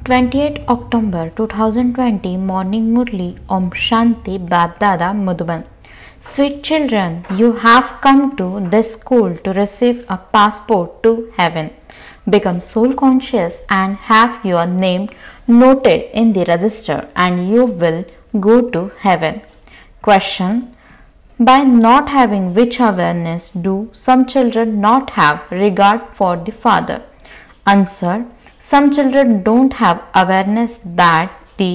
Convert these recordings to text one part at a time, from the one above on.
28 October 2020 Morning Murli Om Shanti Babdada Madhuban. Sweet children, you have come to this school to receive a passport to heaven. Become soul conscious and have your name noted in the register and you will go to heaven. Question: by not having which awareness do some children not have regard for the Father? Answer: some children don't have awareness that the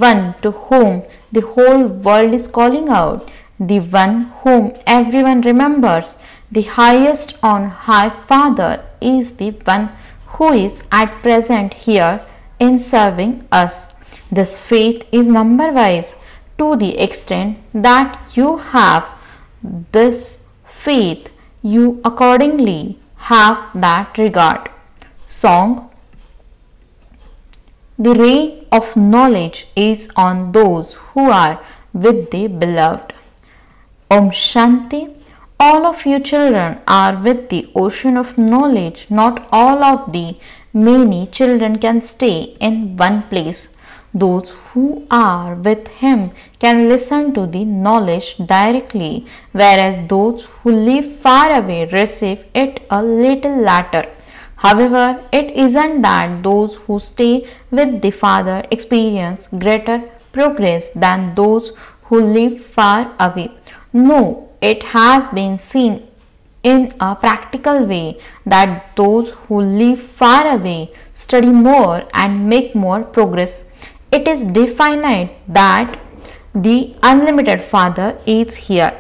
one to whom the whole world is calling out, the one whom everyone remembers, the highest on high Father, is the one who is at present here in serving us. This faith is number wise. To the extent that you have this faith, you accordingly have that regard. Song. The ray of knowledge is on those who are with the beloved. Om Shanti. All of you children are with the ocean of knowledge. Not all of the many children can stay in one place. Those who are with him can listen to the knowledge directly, whereas those who live far away receive it a little later. However, it isn't that those who stay with the Father experience greater progress than those who live far away. No, it has been seen in a practical way that those who live far away study more and make more progress. It is definite that the unlimited Father is here.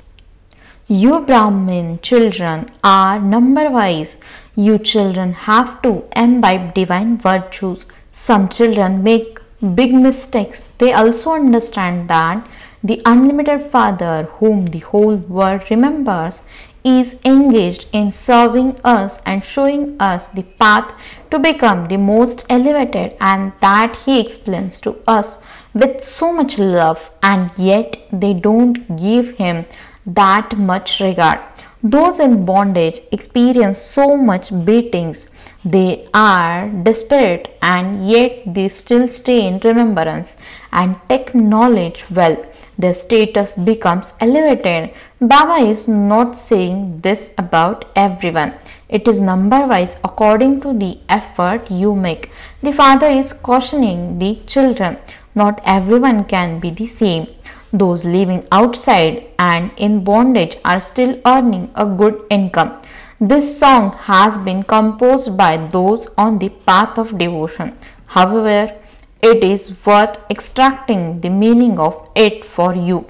You Brahmin children are number wise. You children have to imbibe divine virtues. Some children make big mistakes. They also understand that the unlimited Father, whom the whole world remembers, is engaged in serving us and showing us the path to become the most elevated, and that he explains to us with so much love, and yet they don't give him that much regard. Those in bondage experience so much beatings. They are desperate and yet they still stay in remembrance and take knowledge well. Their status becomes elevated. Baba is not saying this about everyone. It is number wise according to the effort you make. The Father is cautioning the children. Not everyone can be the same. Those living outside and in bondage are still earning a good income. This song has been composed by those on the path of devotion. However, it is worth extracting the meaning of it for you.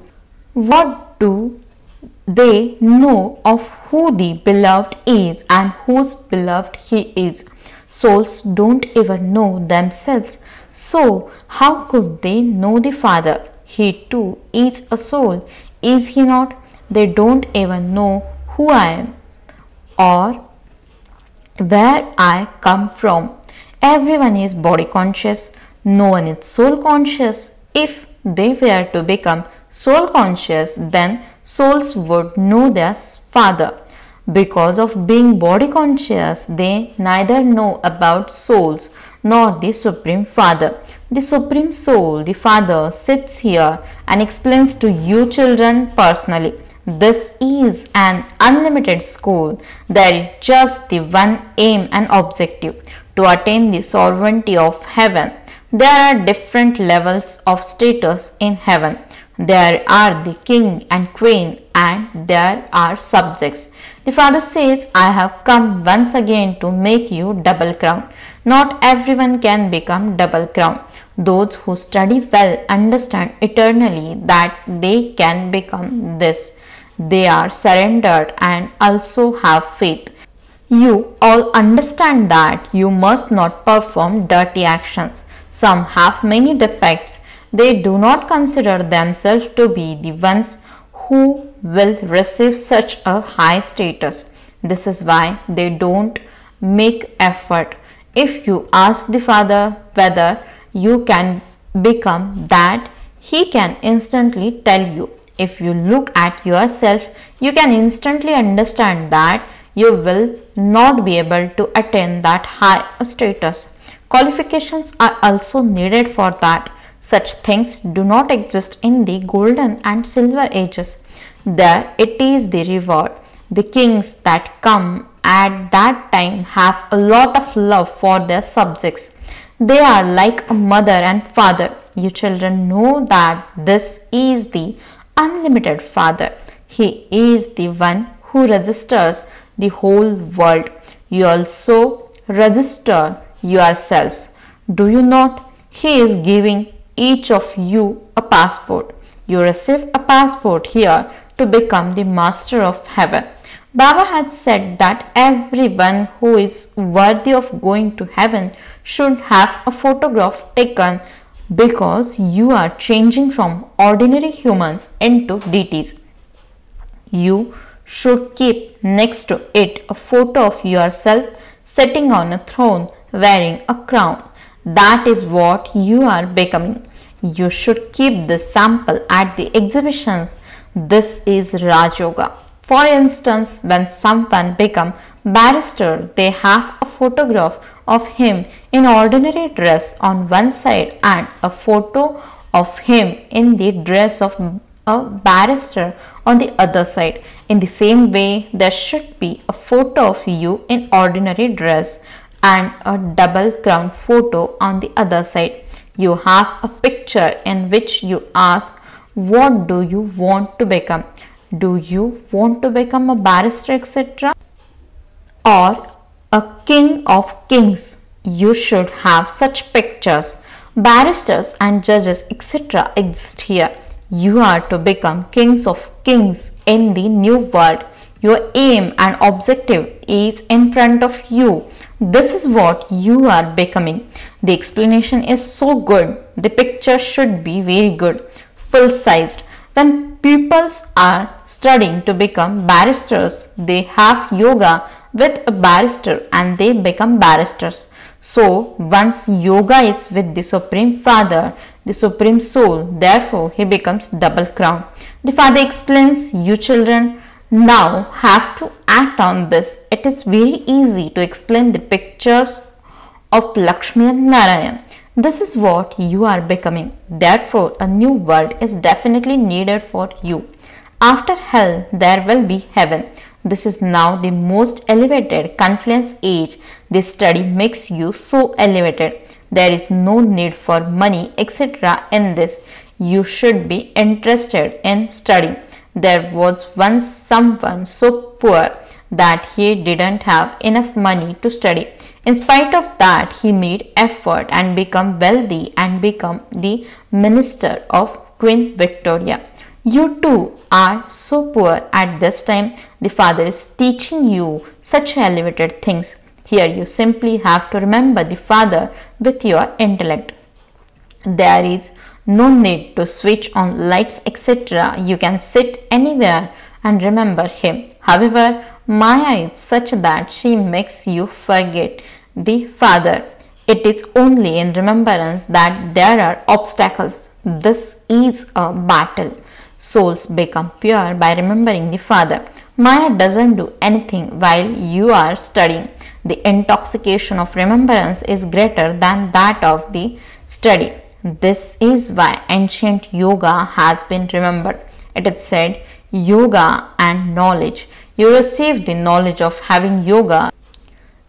What do they know of who the beloved is and whose beloved he is? Souls don't even know themselves. So, how could they know the Father? He too is a soul, is he not? They don't even know who I am or where I come from. Everyone is body conscious, no one is soul conscious. If they were to become soul conscious, then souls would know their Father. Because of being body conscious, they neither know about souls nor the Supreme Father. The Supreme Soul, the Father, sits here and explains to you children personally. This is an unlimited school. There is just the one aim and objective, to attain the sovereignty of heaven. There are different levels of status in heaven. There are the king and queen and there are subjects. The Father says, I have come once again to make you double crown. Not everyone can become double crown. Those who study well understand eternally that they can become this. They are surrendered and also have faith. You all understand that you must not perform dirty actions. Some have many defects. They do not consider themselves to be the ones who will receive such a high status. This is why they don't make effort. If you ask the Father whether you can become that, he can instantly tell you. If you look at yourself, you can instantly understand that you will not be able to attain that high status. Qualifications are also needed for that. Such things do not exist in the golden and silver ages. There it is the reward. The kings that come at that time have a lot of love for their subjects. They are like a mother and father. You children know that this is the unlimited Father. He is the one who registers the whole world. You also register yourselves. Do you not? He is giving each of you a passport. You receive a passport here to become the master of heaven. Baba had said that everyone who is worthy of going to heaven should have a photograph taken because you are changing from ordinary humans into deities. You should keep next to it a photo of yourself sitting on a throne wearing a crown. That is what you are becoming. You should keep this sample at the exhibitions. This is Raj Yoga. For instance, when someone becomes barrister, they have a photograph of him in ordinary dress on one side and a photo of him in the dress of a barrister on the other side. In the same way, there should be a photo of you in ordinary dress and a double crown photo on the other side. You have a picture in which you ask, what do you want to become? Do you want to become a barrister, etc.? Or a king of kings? You should have such pictures. Barristers and judges, etc. exist here. You are to become kings of kings in the new world. Your aim and objective is in front of you. This is what you are becoming. The explanation is so good. The picture should be very good, full-sized. When pupils are studying to become barristers, they have yoga with a barrister and they become barristers. So, once yoga is with the Supreme Father, the Supreme Soul, therefore he becomes double crown. The Father explains, you children now have to act on this. It is very easy to explain the pictures of Lakshmi and Narayan. This is what you are becoming. Therefore, a new world is definitely needed for you. After hell, there will be heaven. This is now the most elevated confluence age. This study makes you so elevated. There is no need for money, etc. in this. You should be interested in studying. There was once someone so poor that he didn't have enough money to study. In spite of that, he made effort and became wealthy and become the minister of Queen Victoria. You too are so poor at this time. The Father is teaching you such elevated things. Here you simply have to remember the Father with your intellect. There is no need to switch on lights, etc. You can sit anywhere and remember Him. However, Maya is such that she makes you forget the Father. It is only in remembrance that there are obstacles. This is a battle. Souls become pure by remembering the Father. Maya doesn't do anything while you are studying. The intoxication of remembrance is greater than that of the study. This is why ancient yoga has been remembered. It is said, yoga and knowledge. You receive the knowledge of having yoga.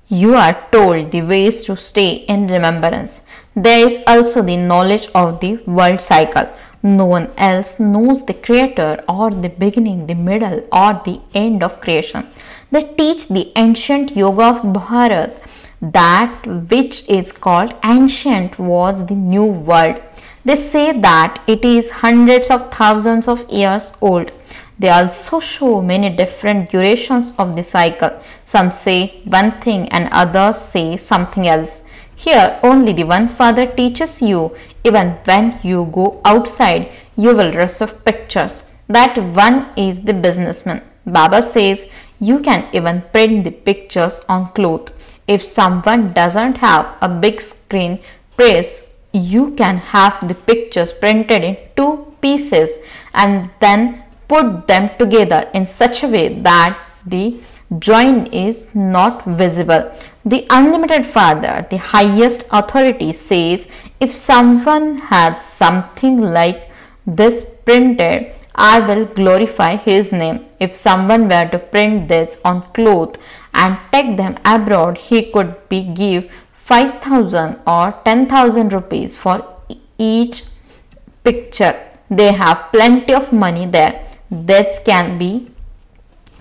You are told the ways to stay in remembrance. There is also the knowledge of the world cycle. No one else knows the creator or the beginning, the middle or the end of creation. They teach the ancient yoga of Bharat. That which is called ancient was the new world. They say that it is hundreds of thousands of years old. They also show many different durations of the cycle. Some say one thing and others say something else. Here only the one Father teaches you. Even when you go outside, you will receive pictures. That one is the businessman. Baba says you can even print the pictures on cloth. If someone doesn't have a big screen press, you can have the pictures printed in 2 pieces and then put them together in such a way that the join is not visible. The unlimited Father, the highest authority, says, if someone had something like this printed, I will glorify his name. If someone were to print this on cloth and take them abroad, he could be give 5,000 or 10,000 rupees for each picture. They have plenty of money there. This can be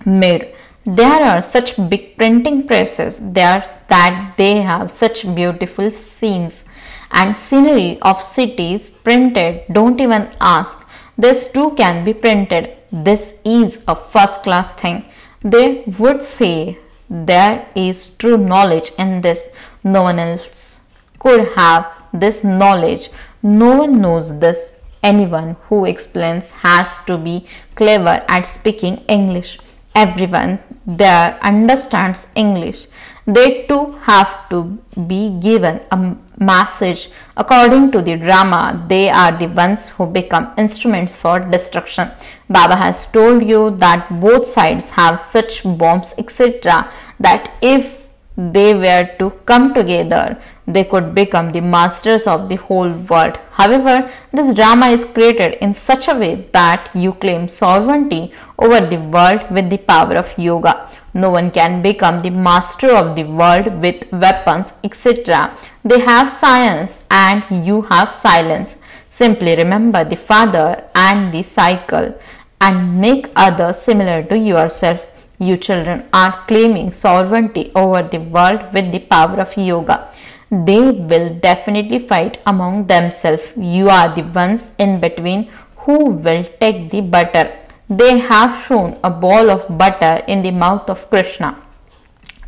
made. There are such big printing presses there that they have such beautiful scenes and scenery of cities printed. Don't even ask. This too can be printed. This is a first class thing. They would say there is true knowledge in this. No one else could have this knowledge. No one knows this. Anyone who explains has to be clever at speaking English. Everyone there understands English. They too have to be given a message. According to the drama, they are the ones who become instruments for destruction. Baba has told you that both sides have such bombs, etc., that if they were to come together, they could become the masters of the whole world. However, this drama is created in such a way that you claim sovereignty over the world with the power of yoga. No one can become the master of the world with weapons, etc. They have science and you have silence. Simply remember the Father and the cycle and make others similar to yourself. You children are claiming sovereignty over the world with the power of yoga. They will definitely fight among themselves. You are the ones in between who will take the butter. They have thrown a ball of butter in the mouth of Krishna.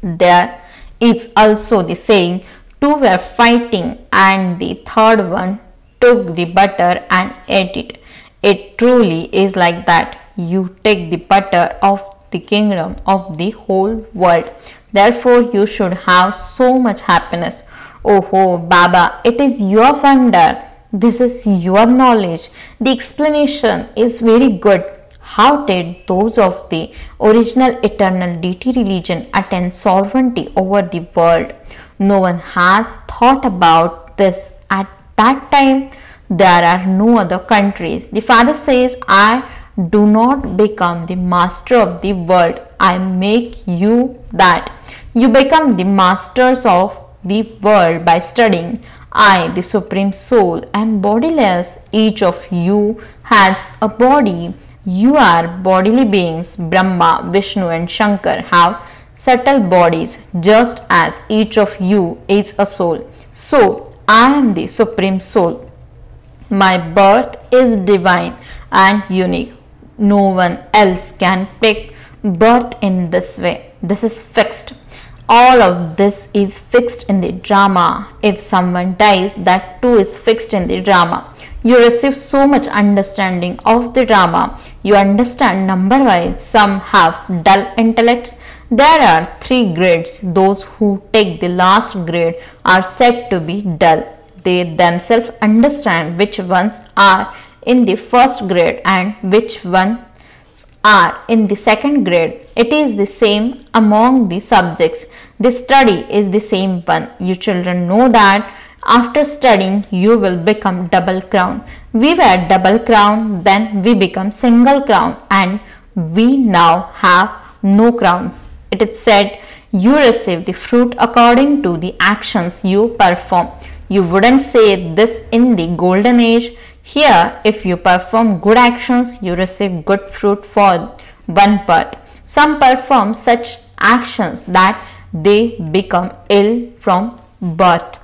There is also the saying, two were fighting and the third one took the butter and ate it. It truly is like that. You take the butter of the kingdom of the whole world. Therefore, you should have so much happiness. Oh, Baba, it is your wonder. This is your knowledge. The explanation is very good. How did those of the original eternal deity religion attain sovereignty over the world? No one has thought about this at that time. There are no other countries. The Father says, I do not become the master of the world. I make you that. You become the masters of the world by studying. I, the Supreme Soul, am bodiless. Each of you has a body. You are bodily beings. Brahma, Vishnu and Shankar have subtle bodies, just as each of you is a soul. So, I am the Supreme Soul. My birth is divine and unique. No one else can pick birth in this way. This is fixed. All of this is fixed in the drama. If someone dies, that too is fixed in the drama. You receive so much understanding of the drama. You understand number-wise. Some have dull intellects. There are 3 grades. Those who take the last grade are said to be dull. They themselves understand which ones are in the first grade and which ones are in the second grade. It is the same among the subjects. The study is the same one. You children know that after studying you will become double crown. We were double crown, then we become single crown, and we now have no crowns. It is said you receive the fruit according to the actions you perform. You wouldn't say this in the golden age. Here, if you perform good actions, you receive good fruit for one birth. Some perform such actions that they become ill from birth.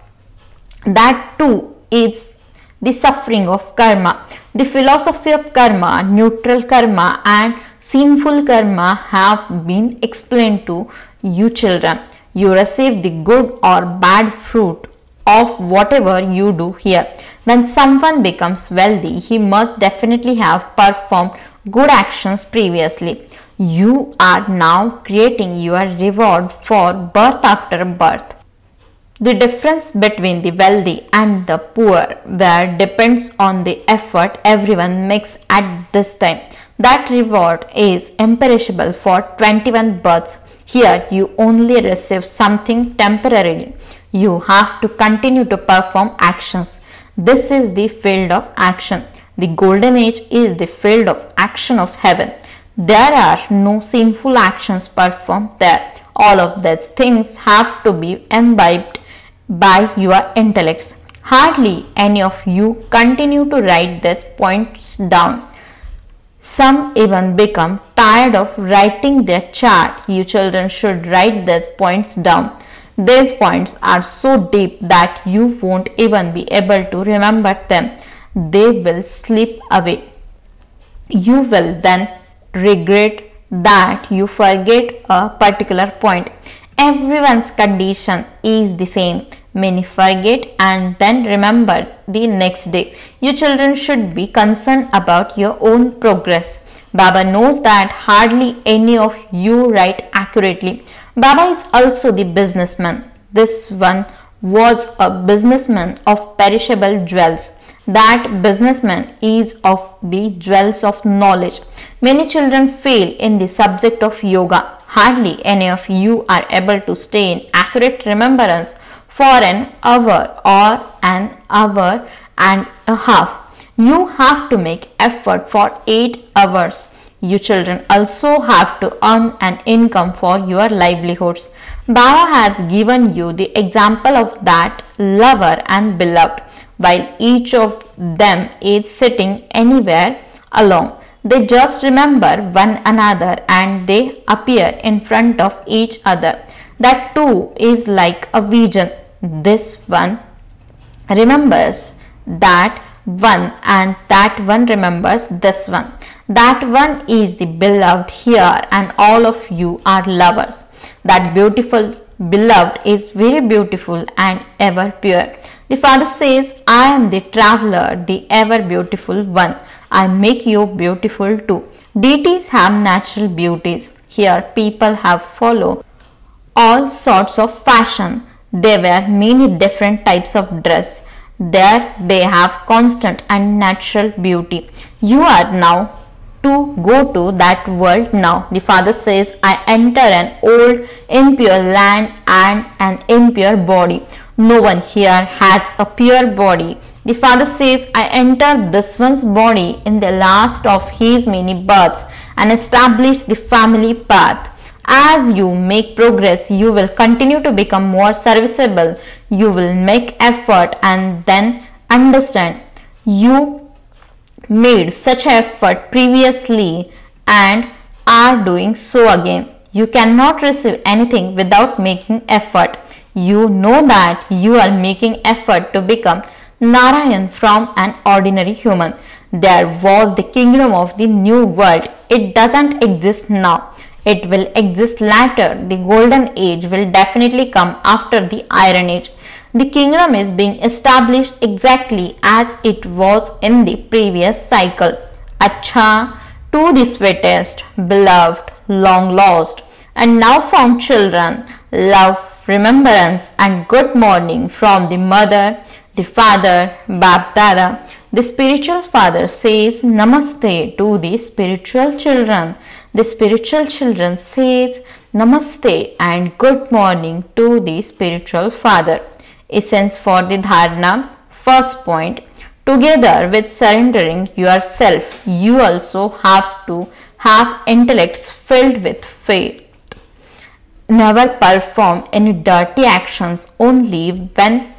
That too is the suffering of karma. The philosophy of karma, neutral karma and sinful karma have been explained to you children. You receive the good or bad fruit of whatever you do here. When someone becomes wealthy, he must definitely have performed good actions previously. You are now creating your reward for birth after birth. The difference between the wealthy and the poor where depends on the effort everyone makes at this time. That reward is imperishable for 21 births. Here you only receive something temporarily. You have to continue to perform actions. This is the field of action. The golden age is the field of action of heaven. There are no sinful actions performed there. All of these things have to be imbibed by your intellects. Hardly any of you continue to write these points down. Some even become tired of writing their chart. You children should write these points down. These points are so deep that you won't even be able to remember them. They will slip away. You will then regret that you forget a particular point. Everyone's condition is the same. Many forget and then remember the next day. You children should be concerned about your own progress. Baba knows that hardly any of you write accurately. Baba is also the businessman. This one was a businessman of perishable jewels. That businessman is of the jewels of knowledge. Many children fail in the subject of yoga. Hardly any of you are able to stay in accurate remembrance for an hour or an hour and a half. You have to make effort for 8 hours. You children also have to earn an income for your livelihoods. Baba has given you the example of that lover and beloved. While each of them is sitting anywhere alone, they just remember one another and they appear in front of each other. That too is like a vision. This one remembers that one and that one remembers this one. That one is the beloved here and all of you are lovers. That beautiful beloved is very beautiful and ever pure. The Father says, I am the traveler, the ever beautiful one. I make you beautiful too. Deities have natural beauties. Here people have followed all sorts of fashion. They wear many different types of dress. There they have constant and natural beauty. You are now to go to that world now. The Father says, I enter an old impure land and an impure body. No one here has a pure body. The Father says, I enter this one's body in the last of his many births and establish the family path. As you make progress, you will continue to become more serviceable. You will make effort and then understand you made such effort previously and are doing so again. You cannot receive anything without making effort. You know that you are making effort to become Narayan from an ordinary human. There was the kingdom of the new world. It doesn't exist now. It will exist later. The golden age will definitely come after the iron age. The kingdom is being established exactly as it was in the previous cycle. Acha, to the sweetest, beloved, long lost, and now found children, love, remembrance and good morning from the mother, the father, Bap Dada. The spiritual father says Namaste to the spiritual children. The spiritual children says Namaste and good morning to the spiritual father. Essence for the dharana. First point, together with surrendering yourself, you also have to have intellects filled with faith. Never perform any dirty actions. Only when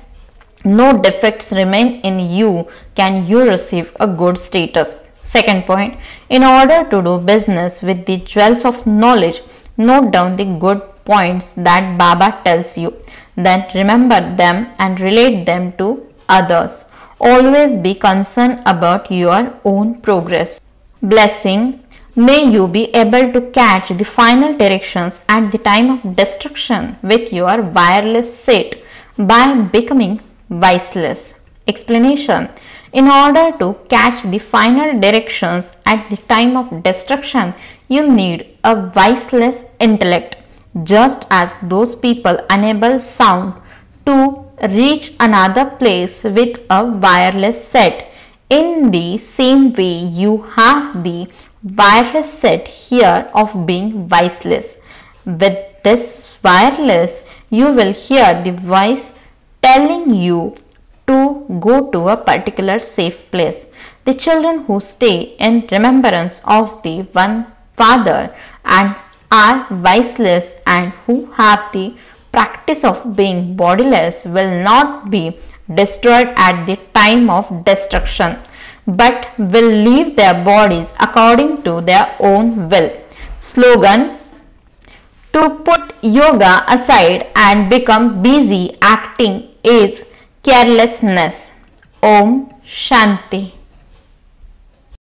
no defects remain in you can you receive a good status. Second point, in order to do business with the jewels of knowledge, note down the good points that Baba tells you. Then remember them and relate them to others. Always be concerned about your own progress. Blessing. May you be able to catch the final directions at the time of destruction with your wireless set by becoming viceless. Explanation. In order to catch the final directions at the time of destruction, you need a viceless intellect. Just as those people enable sound to reach another place with a wireless set, in the same way you have the wireless set here of being viceless. With this wireless, you will hear the voice telling you to go to a particular safe place. The children who stay in remembrance of the one Father and are voiceless and who have the practice of being bodiless will not be destroyed at the time of destruction, but will leave their bodies according to their own will. Slogan: to put yoga aside and become busy acting is carelessness. Om Shanti.